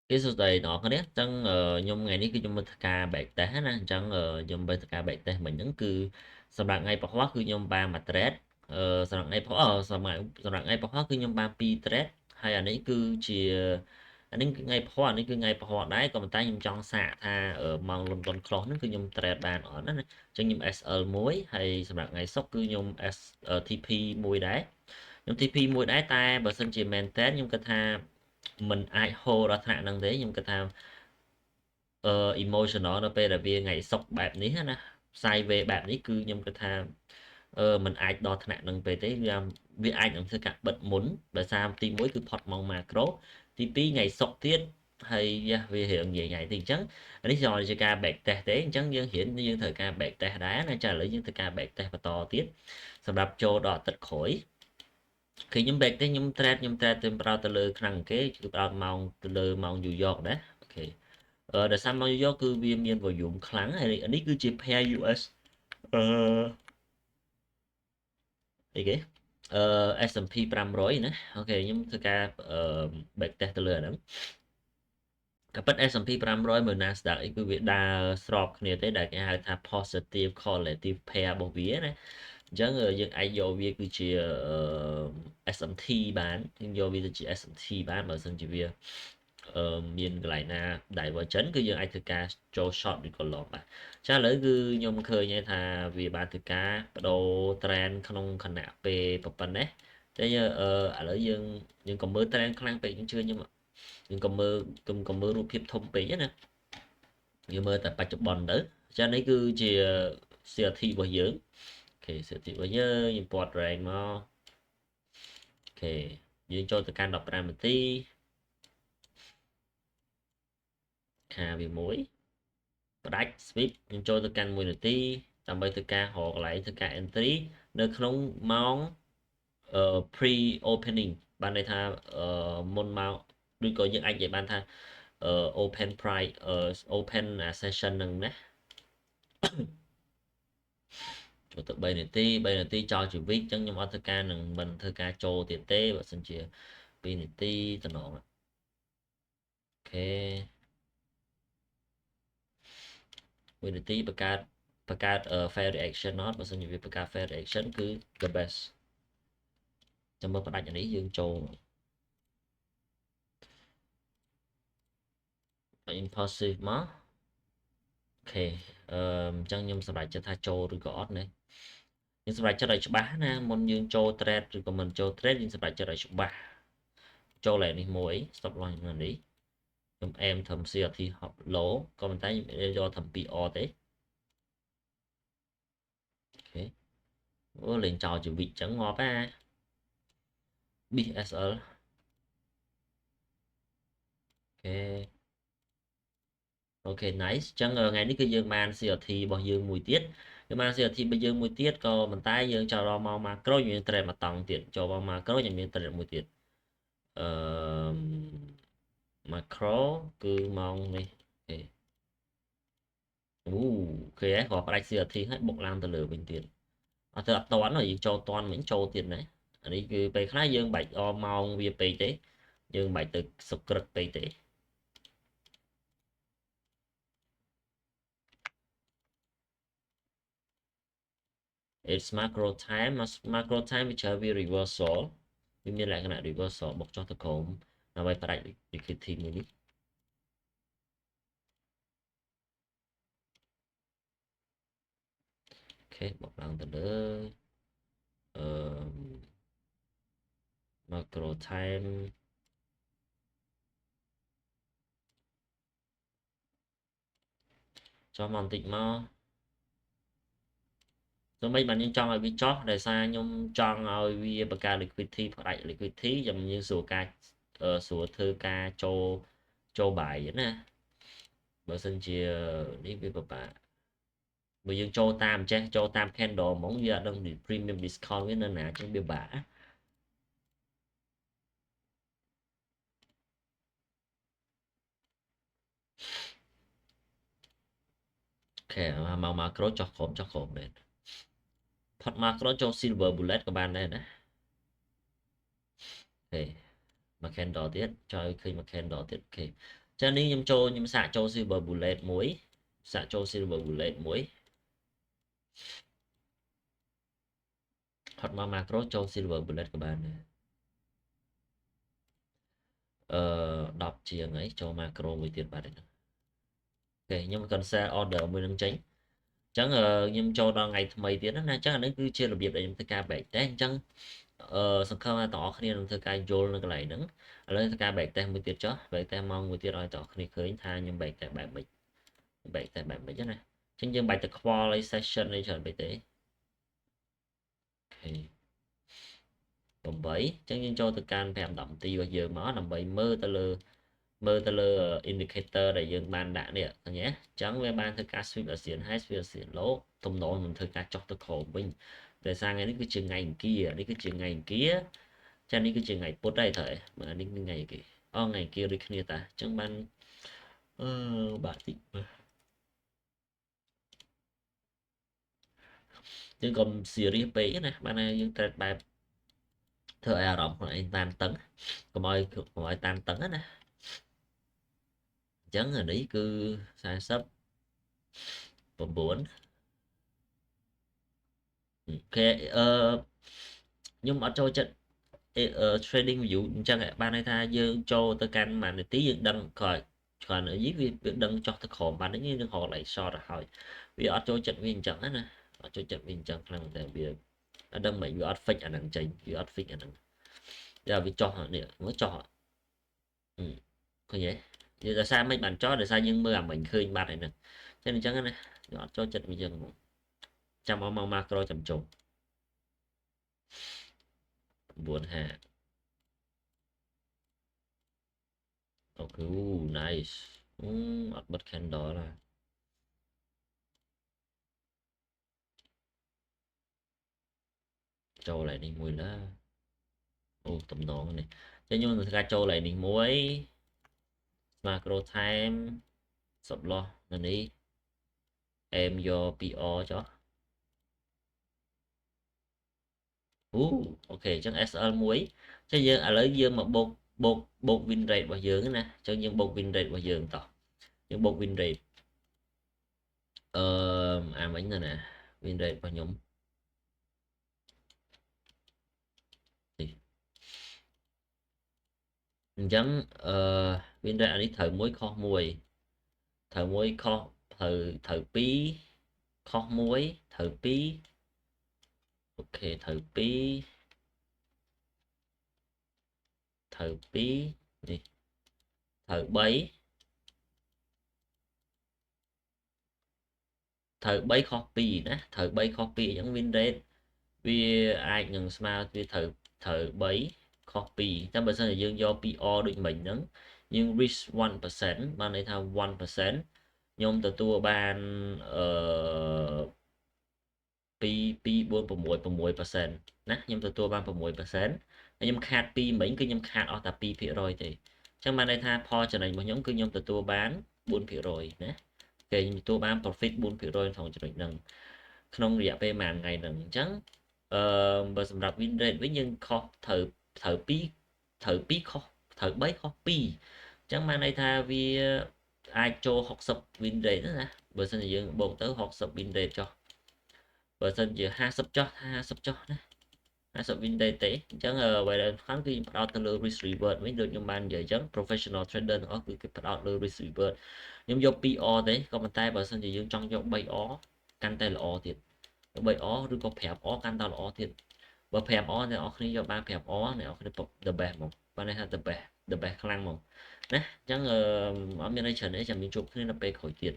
cái số đây nó có đấy chẳng nhung ngày ní cứ nhung một ca bẹt té nè chẳng nhung bây ca bẹt té mình những cứ sầm rạng ngay bọc hóa cứ nhung ba mặt trét sầm rạng ngay bọc sầm rạng ngay bọc hóa cứ nhung ba pi trét hay anh ấy cứ chỉ anh ấy ngay bọc hóa anh ấy cứ ngay bọc hóa đấy còn mình tay nhung trong xạ tha ở mong lồng con clone nó cứ nhung trét bàn ở nó chẳng nhung SL muối hay sầm rạng ngay sốc cứ nhung S TP muối đấy nhung TP muối đấy ta bờ sân chỉ maintain nhung cái tha mình ai hô ra thạ năng thế nhưng cái tham emotional នៅពេលដែលវាថ្ងៃសុខបែបនេះណាផ្សាយវេបែបនេះគឺខ្ញុំគិតថាมันអាចដល់ថ្នាក់នឹងពេលទេវាអាចនឹងធ្វើការបិទមុនដោយសារទី1គឺផុតម៉ោងម៉ាក្រូទី2ថ្ងៃសុខទៀតហើយវារៀងងាយៗទេអញ្ចឹងនេះជាការ back test ទេអញ្ចឹងយើងរៀនយើងត្រូវការ back test ដែរណាចាឥឡូវយើងធ្វើការ back test បន្តទៀតសម្រាប់ចូលដល់អាទិត្យក្រោយគឺខ្ញុំ back ទេខ្ញុំ trade ទៅប្រោតទៅលើខ្លាំងគេគឺប្រោតម៉ោងទៅលើម៉ោង New York ដែរអូខេដោយសារម៉ោង New York គឺវាមាន volume ខ្លាំងហើយនេះគឺជា pair US អឺអីគេS&P 500ណាអូខេខ្ញុំធ្វើការback test ទៅលើអាហ្នឹងក៏ប៉ុន្តែ S&P 500មើល NASDAQ អីគឺវាដើរស្របគ្នាទេដែលគេហៅថា positive correlative pair របស់វាណាអញ្ចឹងយើងអាចយកវាគឺជា SMT បានយើងយកវាទៅជា SMT បានបើមិនជាវាមានកន្លែងណា divergent គឺយើងអាចធ្វើការចូល short ឬក៏ long បាទចាឥឡូវគឺខ្ញុំឃើញថាវាបានធ្វើការបដូរ trend ក្នុងខណៈពេលប៉ុណ្ណេះតែឥឡូវយើងកុំមើល trend ខ្លាំងពេកយើងជឿខ្ញុំយើងកុំមើលរូបភាពធំពេកណាយើងមើលតែបច្ចុប្បន្នទៅចានេះគឺជា CRT របស់យើងអូខេ CRT របស់យើងពណ៌ rank មកអូខេយើងចូលទៅកាន់15នាទីខាវាមួយផ្ដាច់ sweep ខ្ញុំចូលទៅកាន់1នាទីដើម្បីធ្វើការរកកន្លែងធ្វើការ entry នៅក្នុងម៉ោងpre opening បានន័យថាមុនមកឬក៏យើងអាចនិយាយបានថា open price open session ហ្នឹងណាចូលទៅ3នាទីចោលជាវិកអញ្ចឹងខ្ញុំអត់ធ្វើការនឹងមិនធ្វើការចូលទៀតទេបើសិនជា2នាទីតំណងអូខេ1នាទីបង្កើត fair reaction អត់បើសិនជាវាបង្កើត fair reaction គឺ the best ចាំមើលផ្ដាច់អានេះយើងចូល impulsive មកអូខេអញ្ចឹងខ្ញុំសម្រេចចិត្តថាចូលឬក៏អត់ណាយើងសម្រេចចិត្តឲ្យច្បាស់ណាមុនយើងចូល trade ឬក៏មិនចូល trade យើងសម្រេចចិត្តឲ្យច្បាស់ចូលឡែនេះមួយ stop loss ខ្ញុំនេះខ្ញុំអែមធ្វើ CRT ហប់ low ក៏ប៉ុន្តែខ្ញុំយកធ្វើ 2R ទេអូខេអូលេងចោលជាវិកអញ្ចឹងងាប់ណា BSL អូខេ nice អញ្ចឹងថ្ងៃនេះគឺយើងបាន CRT របស់យើងមួយទៀតយើងបាន CRT របស់យើងមួយទៀតក៏ប៉ុន្តែយើងចូលដល់មក macro យើង trade មកតង់ទៀតចូលមក macro យើងមាន trade មួយទៀតអឺ macro គឺម៉ោងនេះអូគេក៏ផ្ដាច់ CRT ហើយបុកឡើងទៅលើវិញទៀតអត់ទៅអត់តន់យើងចូលតន់វិញចូលទៀតណាអានេះគឺពេលខ្លះយើងបាច់អមម៉ោងវាពេកទេយើងបាច់ទៅសុក្រិតពេកទេ it's macro time macro time វាច្រើនវា reversal វាមានលក្ខណៈ reversal បុកចុះទៅក្រោមដើម្បីផ្ដាច់ liquidity មួយនេះអូខេបុកឡើងទៅលើអឺ macro time ចុះមកបន្តិចមកសូម្បីបានខ្ញុំចង់ឲ្យវាចុះដោយសារខ្ញុំចង់ឲ្យវាបង្កើត liquidity ផ្ដាច់ liquidity ចាំយើងស្រួលធ្វើការចូលបាយណាបើសិនជានេះវាពិបាកបើយើងចូលតាមចេះចូលតាម candle ហ្មងវាអត់ដឹង premium discount វានៅណាចឹងវាបាក់អូខេមក macro ចុះក្រោមមែនផុត macro ចូល silver bullet ក៏បានដែរណាអូខេមក candle ទៀតចង់ឲ្យឃើញមក candle ទៀតអូខេ ចឹងនេះខ្ញុំចូលខ្ញុំសាកចូល silver bullet មួយសាកចូល silver bullet មួយហត់មក macro ចូល silver bullet ក៏បានដែរ10ជាងអីចូល macro មួយទៀតបាទហ្នឹងអូខេខ្ញុំ cancel order មួយនឹងចេញអញ្ចឹងខ្ញុំចូលដល់ថ្ងៃថ្មីទៀតណាអញ្ចឹងអានេះគឺជារបៀបដែលខ្ញុំធ្វើការ back test អញ្ចឹងសង្ឃឹមថាបងប្អូនគ្នានឹងធ្វើការយល់នៅកន្លែងហ្នឹងឥឡូវធ្វើការ back test មួយទៀតចុះ back test ម៉ោងមួយទៀតឲ្យបងប្អូនគ្នាឃើញថាខ្ញុំ back test បែបម៉េច back test បែបម៉េចណាអញ្ចឹងយើងបាច់ទៅខ្វល់អី session អីច្រើនពេកទេអូខេ8អញ្ចឹងយើងចូលទៅកាន់5 10នាទីរបស់យើងមកដើម្បីមើលទៅលើ indicator ដែលយើងបានដាក់នេះឃើញទេអញ្ចឹងវាបានធ្វើការ sweep ASEAN high sweep ASEAN low ទំនងនឹងធ្វើការចុះទៅក្រោមវិញដោយសារថ្ងៃនេះគឺជាថ្ងៃអង្គារនេះគឺជាថ្ងៃអង្គារចានេះគឺជាថ្ងៃពុធហើយត្រូវហើយនេះគឺថ្ងៃគេថ្ងៃអង្គារដូចគ្នាតាអញ្ចឹងបានបាក់តិចយើងកុំ serious ពេកណាបានយើងត្រូវបែបធ្វើឲ្យអារម្មណ៍ខ្លួនឯងតានតឹងកុំឲ្យតានតឹងណាអញ្ចឹងអានេះគឺ49អូខេខ្ញុំអត់ចូលចិត្តtrading view អញ្ចឹងបានន័យថាយើងចូលទៅកាន់មួយនាទីយើងដឹងគ្រាន់តែវាដឹងចុះទៅក្រោមបាននេះយើងរក like short ទៅហើយវាអត់ចូលចិត្តវាអញ្ចឹងណាអត់ចូលចិត្តវាអញ្ចឹងខ្លាំងតែវាអត់ដឹងមិនវាអត់ fix អាហ្នឹងចេញវាអត់ fix អាហ្នឹងតែវាចុះនេះមើលចុះឃើញទេនិយាយដោយសារមិនបានចុះដោយសារយើងមើលអាមិញឃើញបាត់ហើយហ្នឹងអញ្ចឹងណាយើងអត់ចូលចិត្តវាអញ្ចឹងចាំមក macro ចាំចុះ9.5អូខេ nice អត់បិទ candle ឡាចូលlạiនេះមួយឡាតំណងនេះចឹងខ្ញុំនឹងធ្វើការចូលlạiនេះមួយ macro time សបលោះនៅនេះអេមយក PR ចុះអូខេចឹង SL មួយចឹងយើងឥឡូវយើងមកបូក win rate របស់យើងណាចឹងយើងបូក win rate របស់យើងតោះយើងបូក win rate អាមិញទៅណា win rate របស់ខ្ញុំអញ្ចឹងwin rate អានេះត្រូវមួយខុសមួយត្រូវមួយខុសត្រូវពីរខុសមួយត្រូវពីរអូខេត្រូវពីរត្រូវពីរនេះត្រូវ3ត្រូវ3ខុស2ណាត្រូវ3ខុស2អញ្ចឹង win rate វាអាចនឹងស្មើវាត្រូវ3ខុស2តែបើសិនជាយើងយក PR ដូចមិញហ្នឹងយើង risk 1% បានន័យថា 1% ខ្ញុំទទួលបាន2.466%ណាខ្ញុំទទួលបាន6%ហើយខ្ញុំខាត2មិញគឺខ្ញុំខាតអស់តែ2%ទេអញ្ចឹងបានន័យថាផលចំណេញរបស់ខ្ញុំគឺខ្ញុំទទួលបាន4%ណាគេខ្ញុំទទួលបាន profit 4%ក្នុងចំណុចហ្នឹងក្នុងរយៈពេល1ថ្ងៃហ្នឹងអញ្ចឹងបើសម្រាប់ win rate វិញយើងខុសត្រូវ2ខុសត្រូវ3ខុស2អញ្ចឹងបានន័យថាវាអាចចូល60 win rate ណាបើសិនជាយើងបូកទៅ60 win rate ចុះបើសិនជា50ចុះ50ចុះណា50 win rate ទេអញ្ចឹងអ្វីដែលសំខាន់គឺយើងផ្ដោតទៅលើ risk reward វិញដូចខ្ញុំបាននិយាយអញ្ចឹង professional trader ទាំងអស់គឺគេផ្ដោតលើ risk reward ខ្ញុំយក 2R ទេក៏ប៉ុន្តែបើសិនជាយើងចង់យក 3R កាន់តែល្អទៀត 3R ឬក៏ 5R កាន់តែល្អទៀតបើ 5R អ្នកនរគ្នាយកបាន 5R អ្នកនរគ្នា the best ហ្មងបានន័យថា the best ខ្លាំងហ្មងណាអញ្ចឹងអត់មានអីច្រើនទេចាំយើងជួបគ្នានៅពេលក្រោយទៀត